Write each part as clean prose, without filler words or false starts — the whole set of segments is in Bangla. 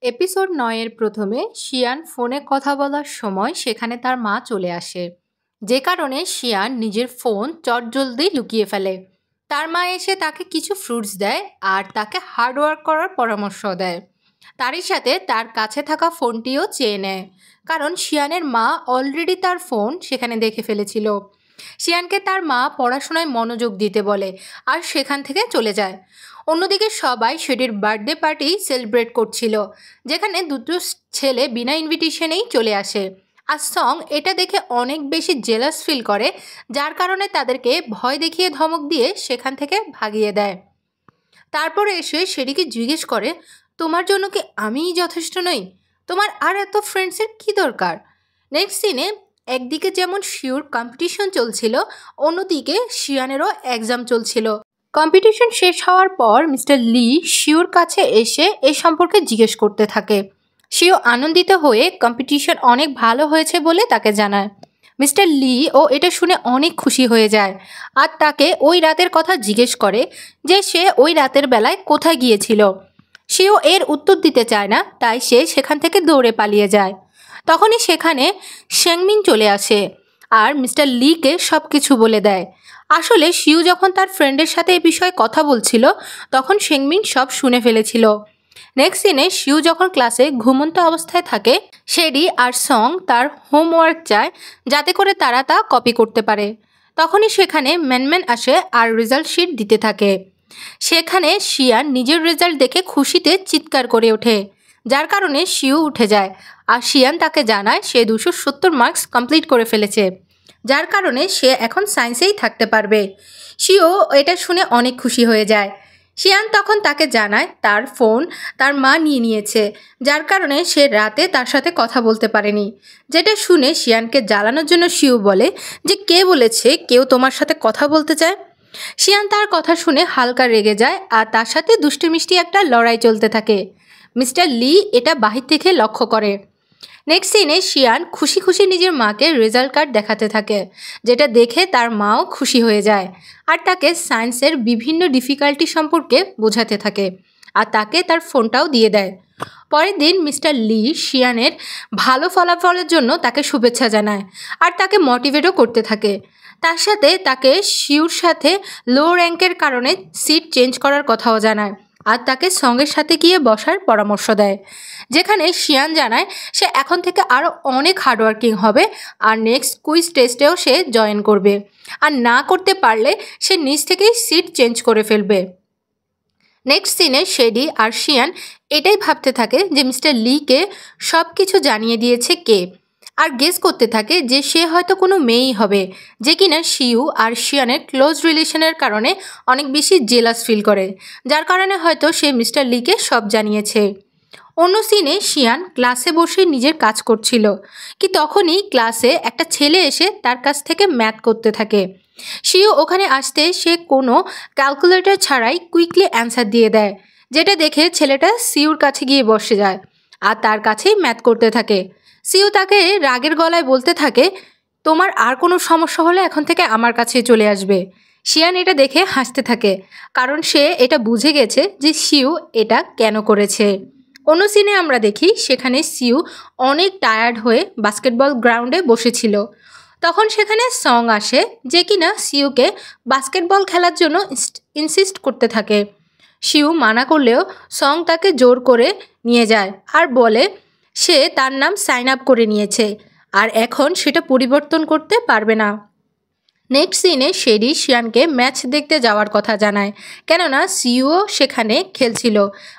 এপিসোড ৯ এর প্রথমে শিয়ান ফোনে কথা বলার সময় সেখানে তার মা চলে আসে, যে কারণে শিয়ান নিজের ফোন চটজলদি লুকিয়ে ফেলে। তার মা এসে তাকে কিছু ফ্রুটস দেয় আর তাকে হার্ডওয়ার্ক করার পরামর্শ দেয়। তারই সাথে তার কাছে থাকা ফোনটিও চেয়ে নেয়, কারণ শিয়ানের মা অলরেডি তার ফোন সেখানে দেখে ফেলেছিল। শিয়ানকে তার মা পড়াশোনায় মনোযোগ দিতে বলে আর সেখান থেকে চলে যায়। অন্যদিকে সবাই সেটির বার্থডে পার্টি সেলিব্রেট করছিল, যেখানে দুটো ছেলে বিনা ইনভিটেশনেই চলে আসে। আর সং এটা দেখে অনেক বেশি জেলাস ফিল করে, যার কারণে তাদেরকে ভয় দেখিয়ে ধমক দিয়ে সেখান থেকে ভাগিয়ে দেয়। তারপরে এসে সেটিকে জিজ্ঞেস করে, তোমার জন্য কি আমিই যথেষ্ট নই? তোমার আর এত ফ্রেন্ডসের কি দরকার? নেক্সট সিনে একদিকে যেমন শিউর কম্পিটিশন চলছিল, অন্যদিকে শিয়ানেরও এক্সাম চলছিল। কম্পিটিশন শেষ হওয়ার পর মিস্টার লি শিউর কাছে এসে এ সম্পর্কে জিজ্ঞেস করতে থাকে। শিউ আনন্দিত হয়ে কম্পিটিশন অনেক ভালো হয়েছে বলে তাকে জানায়। মিস্টার লি এটা শুনে অনেক খুশি হয়ে যায় আর তাকে ওই রাতের কথা জিজ্ঞেস করে যে সে ওই রাতের বেলায় কোথায় গিয়েছিল। শিউ এর উত্তর দিতে চায় না, তাই সে সেখান থেকে দৌড়ে পালিয়ে যায়। তখনই সেখানে শেংমিন চলে আসে আর মিস্টার লিকে সব কিছু বলে দেয়। আসলে শিউ যখন তার ফ্রেন্ডের সাথে এ বিষয়ে কথা বলছিল, তখন শেংমিন সব শুনে ফেলেছিল। নেক্সট সিনে শিউ যখন ক্লাসে ঘুমন্ত অবস্থায় থাকে, শেডি আর সং তার হোমওয়ার্ক চায় যাতে করে তারা তা কপি করতে পারে। তখনই সেখানে ম্যানম্যান আসে আর রেজাল্ট শিট দিতে থাকে। সেখানে শিয়ান নিজের রেজাল্ট দেখে খুশিতে চিৎকার করে ওঠে, যার কারণে শিউ উঠে যায় আর শিয়ান তাকে জানায় সে 270 মার্কস কমপ্লিট করে ফেলেছে, যার কারণে সে এখন সায়েন্সেই থাকতে পারবে। শিও এটা শুনে অনেক খুশি হয়ে যায়। শিয়ান তখন তাকে জানায় তার ফোন তার মা নিয়ে নিয়েছে, যার কারণে সে রাতে তার সাথে কথা বলতে পারেনি। যেটা শুনে শিয়ানকে জ্বালানোর জন্য শিউ বলে যে কে বলেছে কেউ তোমার সাথে কথা বলতে চায়? শিয়ান তার কথা শুনে হালকা রেগে যায় আর তার সাথে দুষ্টু মিষ্টি একটা লড়াই চলতে থাকে। মিস্টার লি এটা বাহির থেকে লক্ষ্য করে। নেক্সট সিনে শিয়ান খুশি খুশি নিজের মাকে রেজাল্ট কার্ড দেখাতে থাকে, যেটা দেখে তার মাও খুশি হয়ে যায় আর তাকে সায়েন্সের বিভিন্ন ডিফিকাল্টি সম্পর্কে বোঝাতে থাকে আর তাকে তার ফোনটাও দিয়ে দেয়। পরের দিন মিস্টার লি শিয়ানের ভালো ফলাফলের জন্য তাকে শুভেচ্ছা জানায় আর তাকে মোটিভেটও করতে থাকে। তার সাথে তাকে শিউর সাথে লো র্যাঙ্কের কারণে সিট চেঞ্জ করার কথাও জানায় আর তাকে সঙ্গের সাথে গিয়ে বসার পরামর্শ দেয়, যেখানে শিয়ান জানায় সে এখন থেকে আরও অনেক হার্ডওয়ার্কিং হবে আর নেক্সট কুইজ টেস্টেও সে জয়েন করবে, আর না করতে পারলে সে নিজ থেকেই সিট চেঞ্জ করে ফেলবে। নেক্সট সিনে শেডি আর শিয়ান এটাই ভাবতে থাকে যে মিস্টার লিকে সব কিছু জানিয়ে দিয়েছে কে, আর গেস করতে থাকে যে সে হয়তো কোনো মেয়েই হবে, যে কিনা শিউ আর শিয়ানের ক্লোজ রিলেশনের কারণে অনেক বেশি জেলাস ফিল করে, যার কারণে হয়তো সে মিস্টার লিকে সব জানিয়েছে। অন্য সিনে শিয়ান ক্লাসে বসে নিজের কাজ করছিল, কি তখনই ক্লাসে একটা ছেলে এসে তার কাছ থেকে ম্যাথ করতে থাকে। শিউ ওখানে আসতে সে কোনো ক্যালকুলেটর ছাড়াই কুইকলি অ্যান্সার দিয়ে দেয়, যেটা দেখে ছেলেটা শিউর কাছে গিয়ে বসে যায় আর তার কাছেই ম্যাথ করতে থাকে। শিউ তাকে রাগের গলায় বলতে থাকে, তোমার আর কোনো সমস্যা হলে এখন থেকে আমার কাছে চলে আসবে। শিয়ান এটা দেখে হাসতে থাকে, কারণ সে এটা বুঝে গেছে যে শিউ এটা কেন করেছে। অন্য সিনে আমরা দেখি সেখানে শিউ অনেক টায়ার্ড হয়ে বাস্কেটবল গ্রাউন্ডে বসেছিল। তখন সেখানে সং আসে, যে কিনা শিউকে বাস্কেটবল খেলার জন্য ইনসিস্ট করতে থাকে। শিউ মানা করলেও সং তাকে জোর করে নিয়ে যায় আর বলে সে তার নাম সাইন আপ করে নিয়েছে আর এখন সেটা পরিবর্তন করতে পারবে না। নেক্সট সিনে শেডি শিয়ানকে ম্যাচ দেখতে যাওয়ার কথা জানায়, কেননা সিউও সেখানে খেলছিল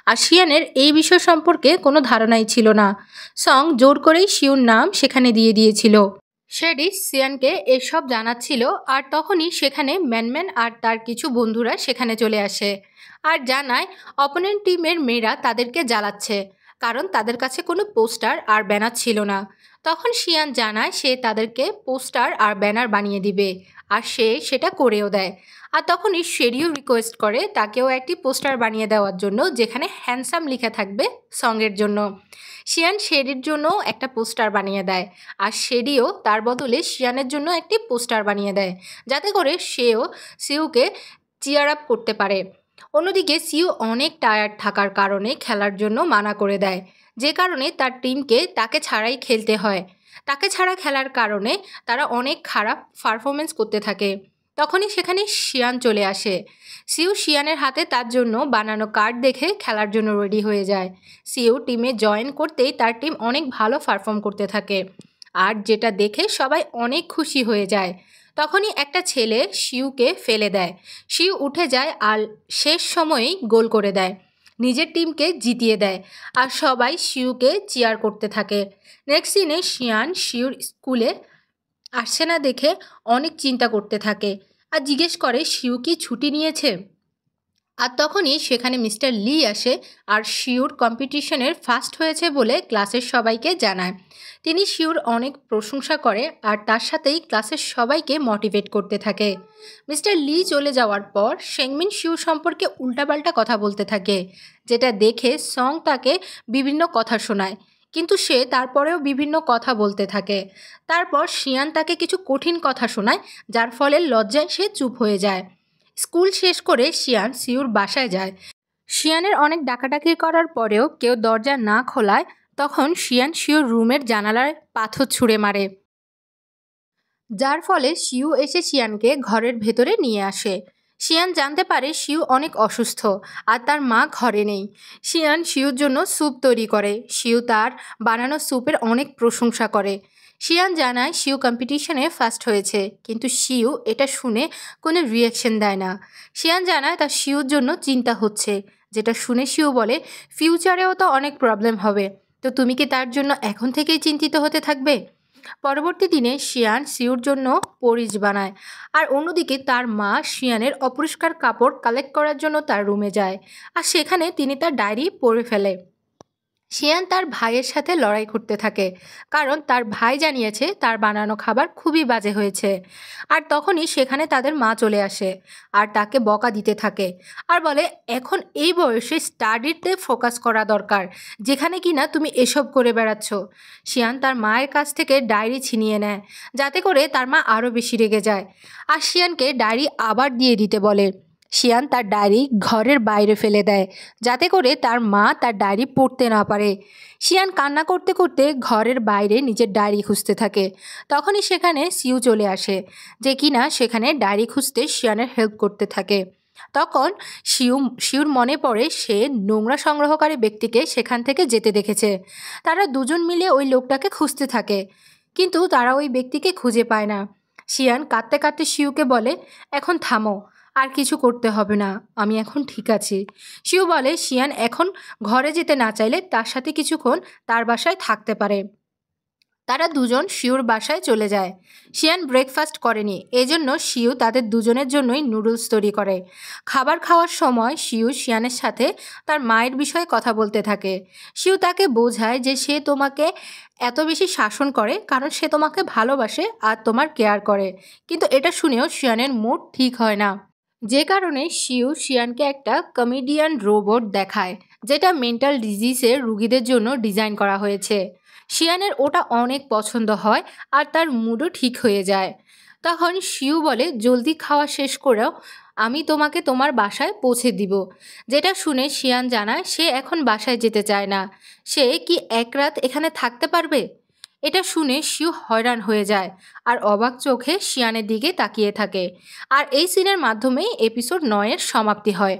আর শিয়ানের এই বিষয় সম্পর্কে কোনো ধারণাই ছিল না। সং জোর করেই শিউর নাম সেখানে দিয়ে দিয়েছিল। শেডি শিয়ানকে এসব জানাচ্ছিল আর তখনই সেখানে ম্যানম্যান আর তার কিছু বন্ধুরা সেখানে চলে আসে আর জানায় অপোনেন্ট টিমের মেয়েরা তাদেরকে জ্বালাচ্ছে, কারণ তাদের কাছে কোনো পোস্টার আর ব্যানার ছিল না। তখন শিয়ান জানায় সে তাদেরকে পোস্টার আর ব্যানার বানিয়ে দিবে আর সে সেটা করেও দেয়। আর তখনই শেডিও রিকোয়েস্ট করে তাকেও একটি পোস্টার বানিয়ে দেওয়ার জন্য, যেখানে হ্যান্ডসাম লেখা থাকবে সঙ্গের জন্য। শিয়ান শেডির জন্য একটা পোস্টার বানিয়ে দেয় আর শেডিও তার বদলে শিয়ানের জন্য একটি পোস্টার বানিয়ে দেয়, যাতে করে সেও সিউকে চিয়ার আপ করতে পারে। অন্যদিকে সিউ অনেক টায়ার্ড থাকার কারণে খেলার জন্য মানা করে দেয়, যে কারণে তার টিমকে তাকে ছাড়াই খেলতে হয়। তাকে ছাড়া খেলার কারণে তারা অনেক খারাপ পারফরমেন্স করতে থাকে। তখনই সেখানে শিয়ান চলে আসে। শিয়ানের হাতে তার জন্য বানানো কার্ড দেখে খেলার জন্য রেডি হয়ে যায়। টিমে জয়েন করতেই তার টিম অনেক ভালো পারফর্ম করতে থাকে, আর যেটা দেখে সবাই অনেক খুশি হয়ে যায়। তখনই একটা ছেলে শিউকে ফেলে দেয়। শিউ উঠে যায় আর শেষ সময়েই গোল করে দেয়, নিজের টিমকে জিতিয়ে দেয়, আর সবাই শিউকে চিয়ার করতে থাকে। নেক্সট সিনে শিউর স্কুলে আসছে না দেখে অনেক চিন্তা করতে থাকে আর জিজ্ঞেস করে শিউ কি ছুটি নিয়েছে। আর তখনই সেখানে মিস্টার লি আসে আর শিউর কম্পিটিশনের ফার্স্ট হয়েছে বলে ক্লাসের সবাইকে জানায়। তিনি শিউর অনেক প্রশংসা করে আর তার সাথেই ক্লাসের সবাইকে মোটিভেট করতে থাকে। মিস্টার লি চলে যাওয়ার পর সেংমিন শিউ সম্পর্কে উল্টাপাল্টা কথা বলতে থাকে, যেটা দেখে সং তাকে বিভিন্ন কথা শোনায়, কিন্তু সে তারপরেও বিভিন্ন কথা বলতে থাকে। তারপর শিয়ান তাকে কিছু কঠিন কথা শোনায়, যার ফলে লজ্জায় সে চুপ হয়ে যায়। স্কুল শেষ করে শিয়ান শিউর বাসায় যায়। শিয়ানের অনেক ডাকাডাকি করার পরেও কেউ দরজা না খোলায় তখন শিয়ান শিউর রুমের জানালায় পাথর ছুঁড়ে মারে, যার ফলে শিউ এসে শিয়ানকে ঘরের ভেতরে নিয়ে আসে। শিয়ান জানতে পারে শিউ অনেক অসুস্থ আর তার মা ঘরে নেই। শিয়ান শিউর জন্য স্যুপ তৈরি করে। শিউ তার বানানো স্যুপের অনেক প্রশংসা করে। শিয়ান জানায় শিউ কম্পিটিশনে ফার্স্ট হয়েছে, কিন্তু শিউ এটা শুনে কোনো রিয়াকশন দেয় না। শিয়ান জানায় তার শিউর জন্য চিন্তা হচ্ছে, যেটা শুনে শিউ বলে ফিউচারেও তো অনেক প্রবলেম হবে, তো তুমি কি তার জন্য এখন থেকেই চিন্তিত হতে থাকবে। পরবর্তী দিনে শিয়ান শিউর জন্য পরিজ বানায়, আর অন্যদিকে তার মা শিয়ানের অপরিষ্কার কাপড় কালেক্ট করার জন্য তার রুমে যায়, আর সেখানে তিনি তার ডায়েরি পড়ে ফেলে। শিয়ান তার ভাইয়ের সাথে লড়াই করতে থাকে, কারণ তার ভাই জানিয়েছে তার বানানো খাবার খুবই বাজে হয়েছে। আর তখনই সেখানে তাদের মা চলে আসে আর তাকে বকা দিতে থাকে, আর বলে এখন এই বয়সে স্টাডিতে ফোকাস করা দরকার, যেখানে কিনা তুমি এসব করে বেড়াচ্ছ। শিয়ান তার মায়ের কাছ থেকে ডায়েরি ছিনিয়ে নেয়, যাতে করে তার মা আরও বেশি রেগে যায়, আর শিয়ানকে ডায়েরি আবার দিয়ে দিতে বলে। শিয়ান তার ডায়েরি ঘরের বাইরে ফেলে দেয়, যাতে করে তার মা তার ডায়েরি পড়তে না পারে। শিয়ান কান্না করতে করতে ঘরের বাইরে নিজের ডায়েরি খুঁজতে থাকে। তখনই সেখানে শিউ চলে আসে, যে কিনা সেখানে ডায়েরি খুঁজতে শিয়ানের হেল্প করতে থাকে। তখন শিউর মনে পড়ে সে নোংরা সংগ্রহকারী ব্যক্তিকে সেখান থেকে যেতে দেখেছে। তারা দুজন মিলে ওই লোকটাকে খুঁজতে থাকে, কিন্তু তারা ওই ব্যক্তিকে খুঁজে পায় না। শিয়ান কাঁদতে কাঁদতে শিউকে বলে, এখন থামো, আর কিছু করতে হবে না, আমি এখন ঠিক আছি। শিউ বলে শিয়ান এখন ঘরে যেতে না চাইলে তার সাথে কিছুক্ষণ তার বাসায় থাকতে পারে। তারা দুজন শিউর বাসায় চলে যায়। শিয়ান ব্রেকফাস্ট করেনি, এজন্য শিউ তাদের দুজনের জন্যই নুডলস তৈরি করে। খাবার খাওয়ার সময় শিউ শিয়ানের সাথে তার মায়ের বিষয়ে কথা বলতে থাকে। শিউ তাকে বোঝায় যে সে তোমাকে এত বেশি শাসন করে কারণ সে তোমাকে ভালোবাসে আর তোমার কেয়ার করে, কিন্তু এটা শুনেও শিয়ানের মুড ঠিক হয় না। যে কারণে শিয়ানকে একটা কমেডিয়ান রোবট দেখায়, যেটা মেন্টাল ডিজিজের রুগীদের জন্য ডিজাইন করা হয়েছে। শিয়ানের ওটা অনেক পছন্দ হয় আর তার মুডও ঠিক হয়ে যায়। তখন শিউ বলে জলদি খাওয়া শেষ করেও আমি তোমাকে তোমার বাসায় পৌঁছে দিব। যেটা শুনে শিয়ান জানায় সে এখন বাসায় যেতে চায় না, সে কি এক রাত এখানে থাকতে পারবে। এটা শুনে শিউ হয়রান হয়ে যায় আর অবাক চোখে শিয়ানের দিকে তাকিয়ে থাকে। আর এই সিনের মাধ্যমেই এপিসোড 9 এর সমাপ্তি হয়।